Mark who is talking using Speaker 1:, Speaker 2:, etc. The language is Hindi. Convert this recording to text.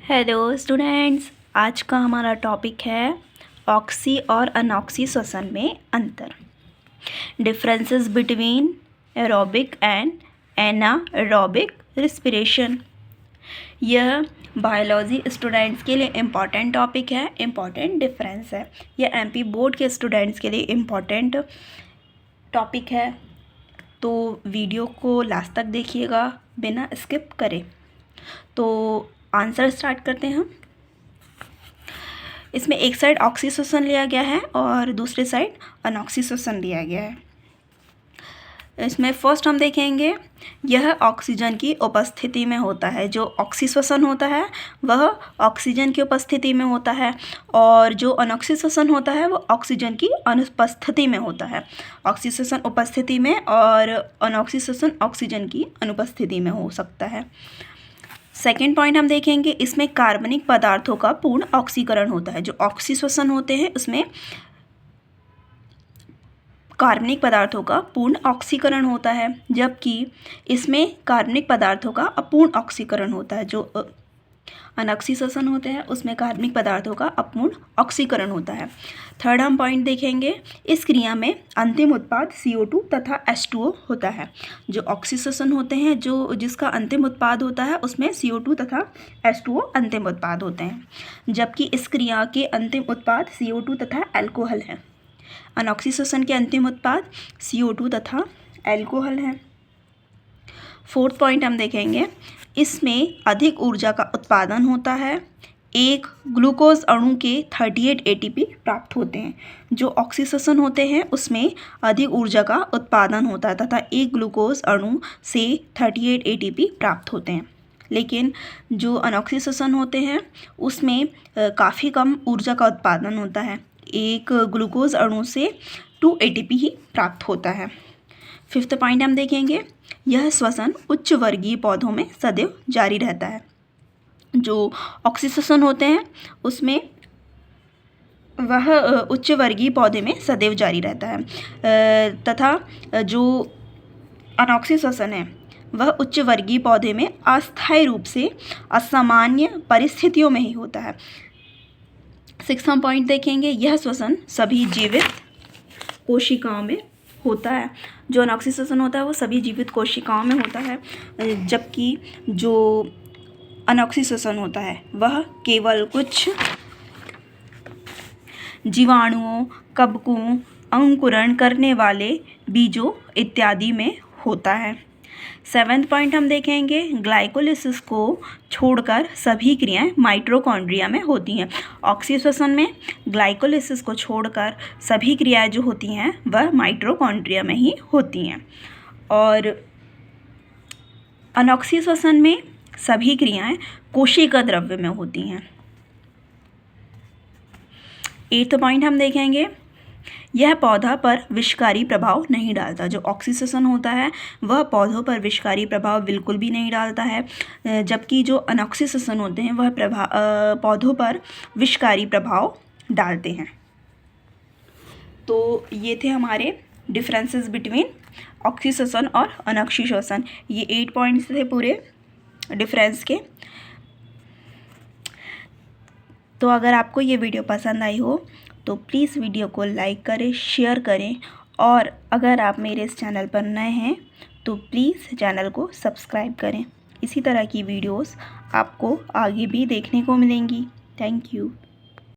Speaker 1: हेलो स्टूडेंट्स, आज का हमारा टॉपिक है ऑक्सी और अनऑक्सी श्वसन में अंतर। Differences between aerobic and anaerobic respiration. यह बायोलॉजी स्टूडेंट्स के लिए इम्पॉर्टेंट टॉपिक है, इम्पॉर्टेंट डिफरेंस है। यह एमपी बोर्ड के स्टूडेंट्स के लिए इम्पॉर्टेंट टॉपिक है, तो वीडियो को लास्ट तक देखिएगा बिना स्किप करे। तो आंसर स्टार्ट करते हैं हम। इसमें एक साइड ऑक्सी श्वसन लिया गया है और दूसरे साइड अनऑक्सी श्वसन लिया गया है। इसमें फर्स्ट हम देखेंगे, यह ऑक्सीजन की उपस्थिति में होता है। जो ऑक्सी श्वसन होता है वह ऑक्सीजन की उपस्थिति में होता है और जो अनऑक्सी श्वसन होता है वह ऑक्सीजन की अनुपस्थिति में होता है। ऑक्सी श्वसन उपस्थिति में और अनऑक्सी श्वसन ऑक्सीजन की अनुपस्थिति में हो सकता है। सेकेंड पॉइंट हम देखेंगे, इसमें कार्बनिक पदार्थों का पूर्ण ऑक्सीकरण होता है। जो ऑक्सी श्वसन होते हैं उसमें कार्बनिक पदार्थों का पूर्ण ऑक्सीकरण होता है, जबकि इसमें कार्बनिक पदार्थों का अपूर्ण ऑक्सीकरण होता है। जो अनऑक्सी श्वसन होते हैं उसमें कार्बनिक पदार्थों का अपूर्ण ऑक्सीकरण होता है। थर्ड हम पॉइंट देखेंगे, इस क्रिया में अंतिम उत्पाद CO2 तथा H2O होता है। जो ऑक्सी श्वसन होते हैं जिसका अंतिम उत्पाद होता है उसमें CO2 तथा H2O अंतिम उत्पाद होते हैं, जबकि इस क्रिया के अंतिम उत्पाद CO2 तथा एल्कोहल हैं। अनऑक्सी श्वसन के अंतिम उत्पाद CO2 तथा एल्कोहल हैं। फोर्थ पॉइंट हम देखेंगे, इसमें अधिक ऊर्जा का उत्पादन होता है। एक ग्लूकोज अणु के 38 ATP प्राप्त होते हैं। जो ऑक्सी श्वसन होते हैं उसमें अधिक ऊर्जा का उत्पादन होता है तथा एक ग्लूकोज अणु से 38 ATP प्राप्त होते हैं। लेकिन जो अनऑक्सी श्वसन होते हैं उसमें काफ़ी कम ऊर्जा का उत्पादन होता है। एक ग्लूकोज अणु से 2 ATP ही प्राप्त होता है। फिफ्थ पॉइंट हम देखेंगे, यह श्वसन उच्च वर्गीय पौधों में सदैव जारी रहता है। जो ऑक्सी श्वसन होते हैं उसमें वह उच्च वर्गीय पौधे में सदैव जारी रहता है तथा जो अनऑक्सी श्वसन है वह उच्च वर्गीय पौधे में अस्थायी रूप से असामान्य परिस्थितियों में ही होता है। सिक्स्थ हम पॉइंट देखेंगे, यह श्वसन सभी जीवित कोशिकाओं में होता है। जो अनऑक्सी श्वसन होता है वो सभी जीवित कोशिकाओं में होता है, जबकि जो अनऑक्सी श्वसन होता है वह केवल कुछ जीवाणुओं, कवकों, अंकुरण करने वाले बीजों इत्यादि में होता है। सेवेंथ पॉइंट हम देखेंगे, ग्लाइकोलिसिस को छोड़कर सभी क्रियाएं माइटोकॉन्ड्रिया में होती हैं। ऑक्सी श्वसन में ग्लाइकोलिसिस को छोड़कर सभी क्रियाएं जो होती हैं वह माइटोकॉन्ड्रिया में ही होती हैं और अनऑक्सी श्वसन में सभी क्रियाएं कोशिका द्रव्य में होती हैं। एट्थ पॉइंट हम देखेंगे, यह पौधा पर विषकारी प्रभाव नहीं डालता। जो ऑक्सी श्वसन होता है वह पौधों पर विषकारी प्रभाव बिल्कुल भी नहीं डालता है, जबकि जो अनऑक्सी श्वसन होते हैं वह पौधों पर विषकारी प्रभाव डालते हैं। तो ये थे हमारे डिफरेंसेस बिटवीन ऑक्सी श्वसन और अनऑक्सी श्वसन। ये 8 पॉइंट्स थे पूरे डिफरेंस के। तो अगर आपको ये वीडियो पसंद आई हो तो प्लीज़ वीडियो को लाइक करें, शेयर करें और अगर आप मेरे इस चैनल पर नए हैं तो प्लीज़ चैनल को सब्सक्राइब करें। इसी तरह की वीडियोस आपको आगे भी देखने को मिलेंगी। Thank you.